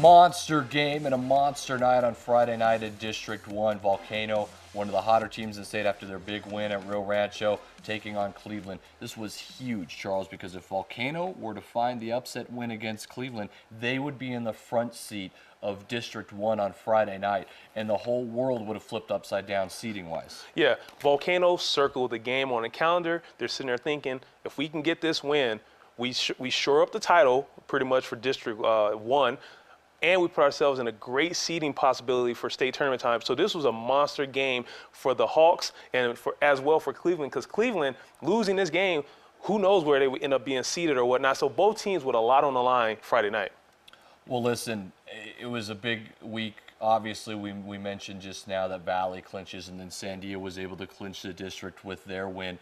monster game and a monster night on Friday night at District 1. Volcano, one of the hotter teams in the state after their big win at Rio Rancho, taking on Cleveland. This was huge, Charles, because if Volcano were to find the upset win against Cleveland, they would be in the front seat of District 1 on Friday night, and the whole world would have flipped upside down seating-wise. Yeah, Volcano circled the game on the calendar. They're sitting there thinking, if we can get this win, we shore up the title pretty much for District 1, and we put ourselves in a great seeding possibility for state tournament time. So this was a monster game for the Hawks and as well for Cleveland, because Cleveland losing this game, who knows where they would end up being seeded or whatnot. So both teams with a lot on the line Friday night. Well, listen, it was a big week. Obviously, we mentioned just now that Valley clinches, and then Sandia was able to clinch the district with their win.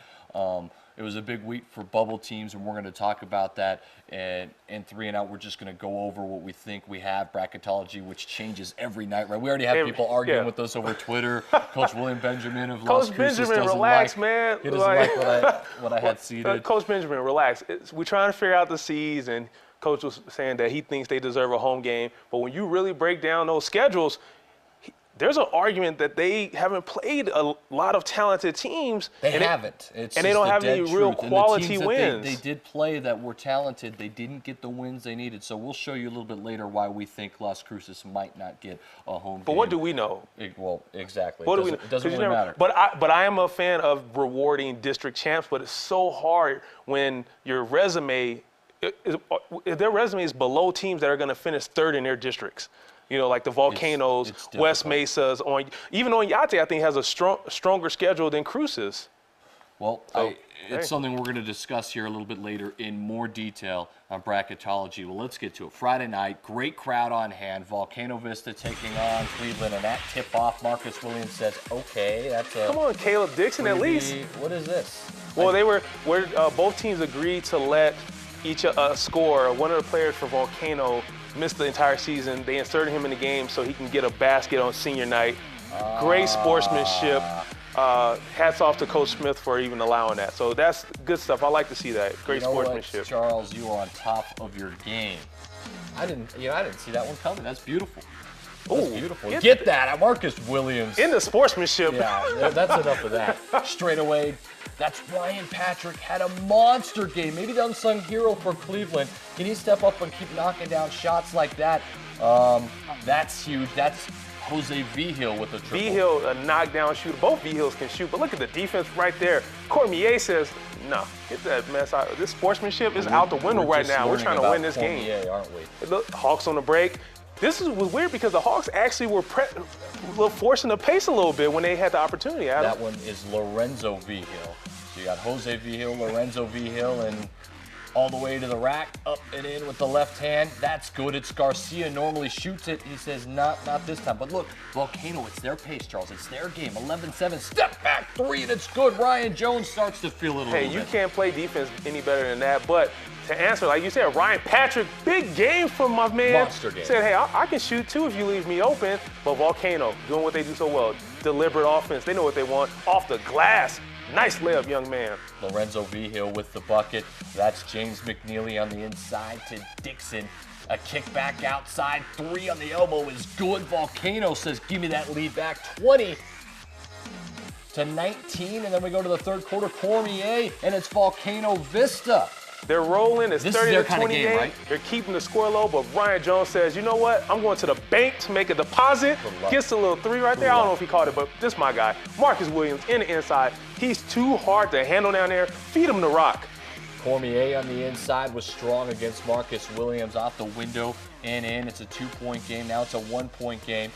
It was a big week for bubble teams, and we're going to talk about that. And in 3 and Out, we're just going to go over what we think we have, bracketology, which changes every night, right? We already have people arguing with us over Twitter. Coach William Benjamin of Las Cruces Benjamin, relax, man. He doesn't like what I had seeded. Coach Benjamin, relax. We're trying to figure out the seeds, and Coach was saying that he thinks they deserve a home game. But when you really break down those schedules, there's an argument that they haven't played a lot of talented teams. They haven't. And they don't have any real quality wins. They did play that were talented. They didn't get the wins they needed. So we'll show you a little bit later why we think Las Cruces might not get a home game. But what do we know? Well, exactly. What do we know? It doesn't really matter. But I am a fan of rewarding district champs, but it's so hard when your resume, their resume is below teams that are going to finish third in their districts. You know, like the Volcanoes, it's West Mesas, even Onyate, I think, has a stronger schedule than Cruces. Well, it's something we're going to discuss here a little bit later in more detail on bracketology. Well, let's get to it. Friday night, great crowd on hand. Volcano Vista taking on Cleveland, and that tip-off, Marcus Williams says, okay, that's a... Come on, Caleb Dixon, at least. What is this? Well, both teams agreed to let each score. One of the players for Volcano missed the entire season. They inserted him in the game so he can get a basket on senior night. Great sportsmanship. Hats off to Coach Smith for even allowing that. So that's good stuff. I like to see that. Great sportsmanship. What, Charles, you are on top of your game. I didn't see that one coming. That's beautiful. That's beautiful. Get that, Marcus Williams. In the sportsmanship. Yeah, that's enough of that. Straight away, that's Ryan Patrick. Had a monster game. Maybe the unsung hero for Cleveland. Can he step up and keep knocking down shots like that? That's huge. That's Jose Vigil with a triple. Vigil, a knockdown shooter. Both Vigils can shoot, but look at the defense right there. Cormier says, no, get that mess out. This sportsmanship is out the window right now. We're trying to win this game. Aren't we? Look, Hawks on the break. This was weird because the Hawks actually were forcing the pace a little bit when they had the opportunity. Adam. That one is Lorenzo Vigil. So you got Jose Vigil, Lorenzo Vigil, and all the way to the rack, up and in with the left hand. That's good. It's Garcia normally shoots it. He says, not this time. But look, Volcano, it's their pace, Charles. It's their game. 11-7, step back three, and it's good. Ryan Jones starts to feel it a little bit. Hey, you can't play defense any better than that. But to answer, like you said, Ryan Patrick, big game from my man. Monster game. Said, hey, I can shoot too if you leave me open. But Volcano, doing what they do so well. Deliberate offense. They know what they want. Off the glass. Nice layup, young man. Lorenzo Vigil with the bucket. That's James McNeely on the inside to Dixon. A kick back outside. Three on the elbow is good. Volcano says, give me that lead back. 20-19, and then we go to the third quarter. Cormier, and it's Volcano Vista. They're rolling. It's 30-28. This is their kind of game, right? They're keeping the score low, but Ryan Jones says, you know what? I'm going to the bank to make a deposit. Gets a little three right there. I don't know if he caught it, but this is my guy. Marcus Williams in the inside. He's too hard to handle down there. Feed him the rock. Cormier on the inside was strong against Marcus Williams. Off the window and in. It's a 2-point game. Now it's a 1-point game.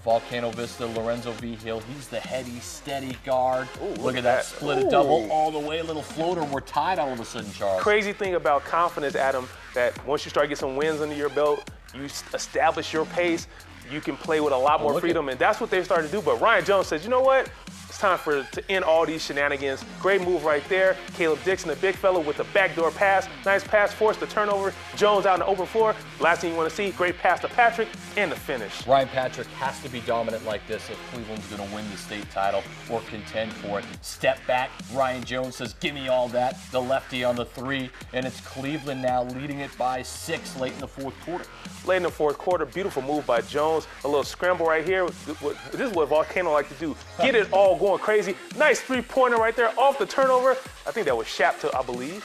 Volcano Vista, Lorenzo Vigil. He's the heady, steady guard. Ooh, look at that split a double all the way. A little floater. We're tied all of a sudden, Charles. Crazy thing about confidence, Adam, that once you start getting some wins under your belt, you establish your pace. You can play with a lot more freedom, and that's what they started to do. But Ryan Jones says, you know what? It's time to end all these shenanigans. Great move right there. Caleb Dixon, the big fella with the backdoor pass. Nice pass, forced the turnover. Jones out on the open floor. Last thing you want to see, great pass to Patrick, and the finish. Ryan Patrick has to be dominant like this if Cleveland's going to win the state title or contend for it. Step back, Ryan Jones says, give me all that. The lefty on the 3, and it's Cleveland now leading it by 6 late in the fourth quarter. Late in the fourth quarter, beautiful move by Jones. A little scramble right here. This is what Volcano like to do. Get it all going crazy. Nice three-pointer right there off the turnover. I think that was Shapto, I believe.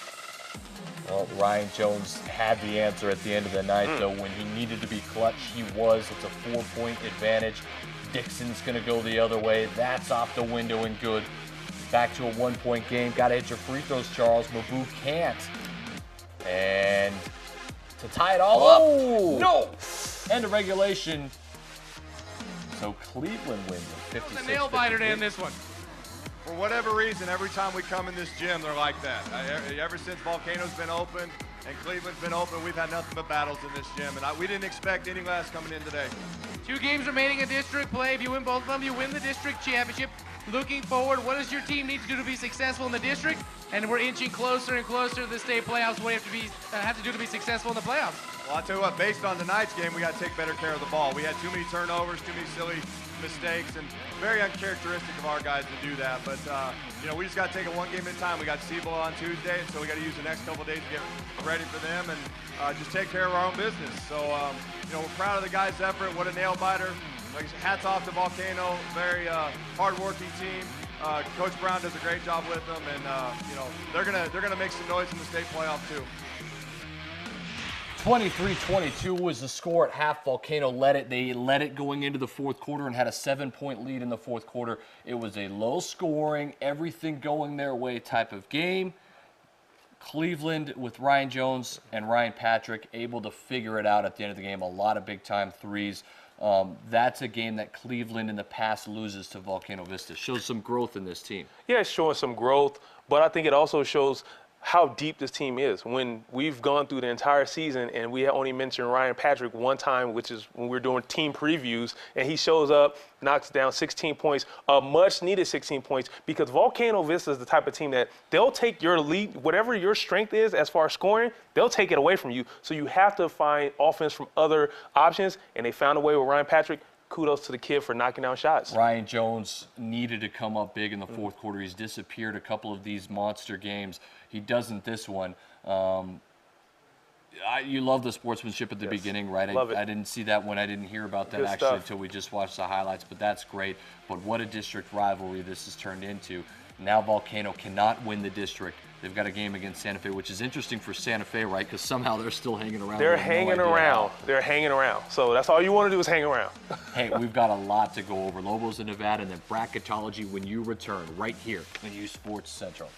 Well, Ryan Jones had the answer at the end of the night, though. When he needed to be clutch, he was. It's a 4-point advantage. Dixon's going to go the other way. That's off the window and good. Back to a 1-point game. Got to hit your free throws, Charles. Mabu can't. And to tie it all up. No! End of regulation. So Cleveland wins it, 56-53. The nail biter to end this one. For whatever reason, every time we come in this gym, they're like that. Ever since Volcano's been open and Cleveland's been open, we've had nothing but battles in this gym, and we didn't expect any less coming in today. 2 games remaining in district play. If you win both of them, you win the district championship. Looking forward, what does your team need to do to be successful in the district? And we're inching closer and closer to the state playoffs. What do you have to do to be successful in the playoffs? Well, I'll tell you what, based on tonight's game, we got to take better care of the ball. We had too many turnovers, too many silly mistakes, and very uncharacteristic of our guys to do that. But, we just got to take it one game at a time. We got Siebel on Tuesday, so we got to use the next couple of days to get ready for them and just take care of our own business. So, we're proud of the guys' effort. What a nail biter. Like, hats off to Volcano, very hard-working team. Coach Brown does a great job with them, and they're gonna make some noise in the state playoff too. 23-22 was the score at half. Volcano led it. They led it going into the fourth quarter and had a 7-point lead in the fourth quarter. It was a low-scoring, everything going their way type of game. Cleveland with Ryan Jones and Ryan Patrick able to figure it out at the end of the game. A lot of big-time threes. That's a game that Cleveland in the past loses to Volcano Vista. Shows some growth in this team. Yeah, it's showing some growth, but I think it also shows how deep this team is. When we've gone through the entire season and we only mentioned Ryan Patrick one time, which is when we were doing team previews, and he shows up, knocks down 16 points, a much-needed 16 points, because Volcano Vista is the type of team that they'll take your lead, whatever your strength is as far as scoring, they'll take it away from you. So you have to find offense from other options, and they found a way with Ryan Patrick. Kudos to the kid for knocking down shots. Ryan Jones needed to come up big in the fourth quarter. He's disappeared a couple of these monster games. He doesn't this one. You love the sportsmanship at the beginning, right? I didn't see that one. I didn't hear about that Good actually stuff. until we just watched the highlights, but that's great. But what a district rivalry this has turned into. Now Volcano cannot win the district. They've got a game against Santa Fe, which is interesting for Santa Fe, right? Because somehow they're still hanging around. They're We have no hanging idea around. how. They're hanging around. So that's all you want to do is hang around. Hey, we've got a lot to go over. Lobos in Nevada and then bracketology when you return right here on uSports Central.